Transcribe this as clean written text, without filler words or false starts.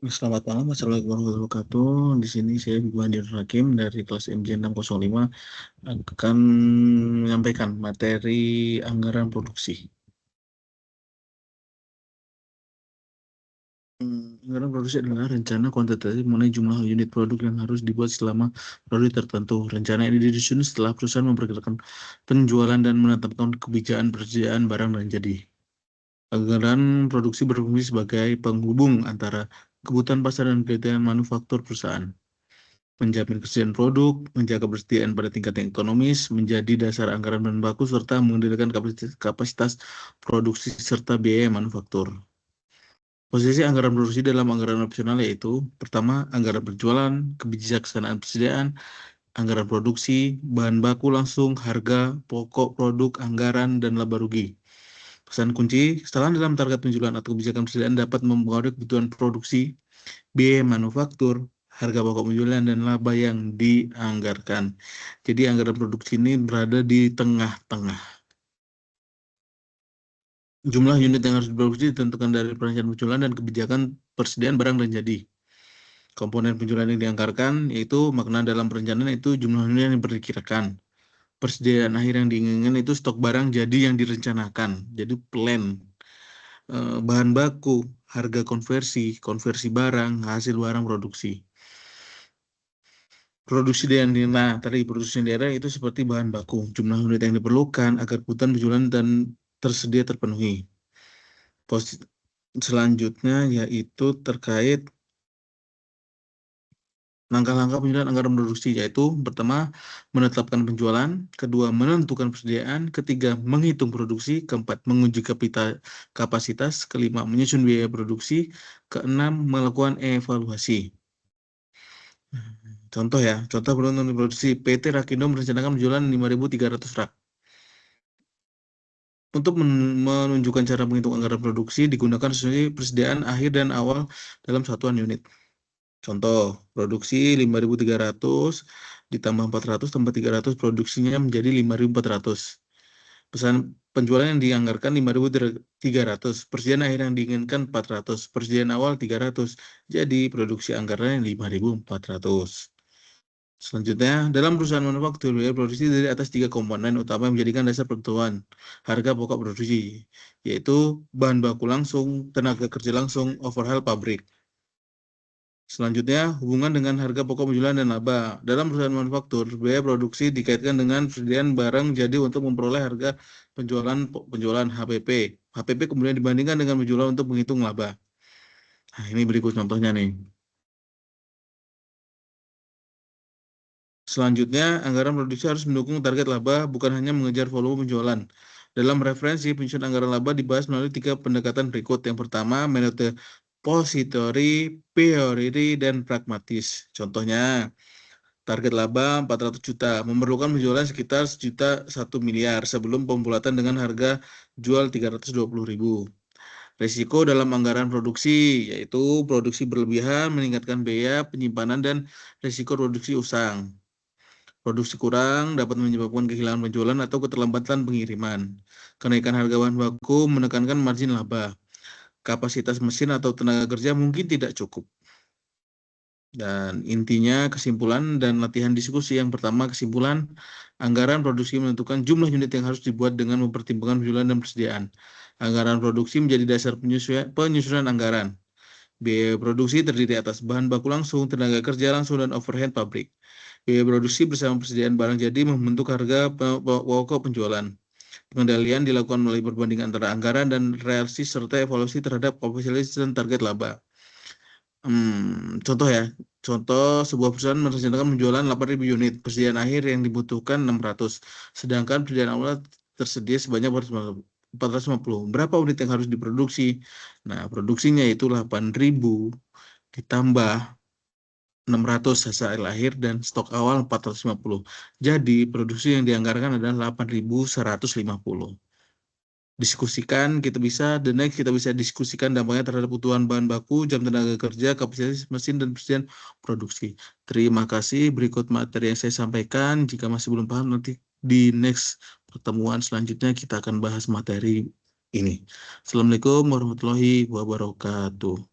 Selamat malam, Assalamualaikum warahmatullahi wabarakatuh. Di sini saya Ibu Hakim dari kelas MJ 605 akan menyampaikan materi anggaran produksi. Anggaran produksi adalah rencana kuantitatif mengenai jumlah unit produk yang harus dibuat selama produk tertentu. Rencana ini disusun setelah perusahaan memperkirakan penjualan dan menetapkan kebijakan persediaan barang dan jadi. Anggaran produksi berfungsi sebagai penghubung antara kebutuhan pasar dan kebutuhan manufaktur perusahaan. Menjamin kesediaan produk, menjaga persediaan pada tingkat yang ekonomis, menjadi dasar anggaran bahan baku, serta mengendalikan kapasitas produksi serta biaya manufaktur. Posisi anggaran produksi dalam anggaran opsional yaitu, pertama, anggaran berjualan, kebijaksanaan persediaan, anggaran produksi, bahan baku langsung, harga, pokok produk, anggaran, dan laba rugi. Pesan kunci, kesalahan dalam target penjualan atau kebijakan persediaan dapat mempengaruhi kebutuhan produksi, biaya manufaktur, harga pokok penjualan, dan laba yang dianggarkan. Jadi anggaran produksi ini berada di tengah-tengah. Jumlah unit yang harus diproduksi ditentukan dari perencanaan penjualan dan kebijakan persediaan barang dan jadi. Komponen penjualan yang dianggarkan yaitu makna dalam perencanaan itu jumlah unit yang diperkirakan. Persediaan akhir yang diinginkan itu stok barang jadi yang direncanakan. Jadi plan. Bahan baku, harga konversi barang, hasil barang produksi. Produksi tadi produksi daerah itu seperti bahan baku, jumlah unit yang diperlukan agar kebutuhan penjualan dan tersedia terpenuhi. Selanjutnya yaitu terkait langkah-langkah penjualan anggaran produksi, yaitu pertama, menetapkan penjualan, kedua, menentukan persediaan, ketiga, menghitung produksi, keempat, menguji kapasitas, kelima, menyusun biaya produksi, keenam, melakukan evaluasi. Contoh ya, contoh penentuan produksi PT Rakindo merencanakan penjualan 5.300 rak. Untuk menunjukkan cara menghitung anggaran produksi digunakan sesuai persediaan akhir dan awal dalam satuan unit. Contoh, produksi 5.300 ditambah 400 tambah 300, produksinya menjadi 5.400. Pesan penjualan yang dianggarkan 5.300, persediaan akhir yang diinginkan 400, persediaan awal 300. Jadi produksi anggarannya 5.400. Selanjutnya, dalam perusahaan manufaktur, biaya produksi dari atas 3 komponen utama yang menjadikan dasar penentuan harga pokok produksi, yaitu bahan baku langsung, tenaga kerja langsung, overhead pabrik. Selanjutnya, hubungan dengan harga pokok penjualan dan laba. Dalam perusahaan manufaktur, biaya produksi dikaitkan dengan persediaan barang jadi untuk memperoleh harga penjualan HPP. HPP kemudian dibandingkan dengan penjualan untuk menghitung laba. Nah, ini berikut contohnya nih. Selanjutnya, anggaran produksi harus mendukung target laba, bukan hanya mengejar volume penjualan. Dalam referensi, penyusunan anggaran laba dibahas melalui 3 pendekatan berikut. Yang pertama, metode pository, priority, dan pragmatis. Contohnya, target laba 400 juta, memerlukan penjualan sekitar 1 miliar sebelum pembulatan dengan harga jual 320.000. Risiko dalam anggaran produksi, yaitu produksi berlebihan, meningkatkan biaya penyimpanan, dan risiko produksi usang. Produksi kurang dapat menyebabkan kehilangan penjualan atau keterlambatan pengiriman. Kenaikan harga bahan baku menekankan margin laba. Kapasitas mesin atau tenaga kerja mungkin tidak cukup. Dan intinya kesimpulan dan latihan diskusi. Yang pertama, kesimpulan, anggaran produksi menentukan jumlah unit yang harus dibuat dengan mempertimbangkan penjualan dan persediaan. Anggaran produksi menjadi dasar penyusunan anggaran. Biaya produksi terdiri atas bahan baku langsung, tenaga kerja langsung, dan overhead pabrik. Biaya produksi bersama persediaan barang jadi membentuk harga pokok penjualan. Pengendalian dilakukan melalui perbandingan antara anggaran dan realistis serta evaluasi terhadap kapasitas dan target laba. Contoh ya, contoh sebuah perusahaan merencanakan penjualan 8.000 unit, persediaan akhir yang dibutuhkan 600, sedangkan persediaan awal tersedia sebanyak 450. Berapa unit yang harus diproduksi? Nah, produksinya itu 8.000 ditambah 600 hasil akhir dan stok awal 450. Jadi, produksi yang dianggarkan adalah 8.150. Diskusikan, the next kita bisa diskusikan dampaknya terhadap kebutuhan bahan baku, jam tenaga kerja, kapasitas mesin, dan persediaan produksi. Terima kasih. Berikut materi yang saya sampaikan. Jika masih belum paham, nanti di next pertemuan selanjutnya kita akan bahas materi ini. Assalamualaikum warahmatullahi wabarakatuh.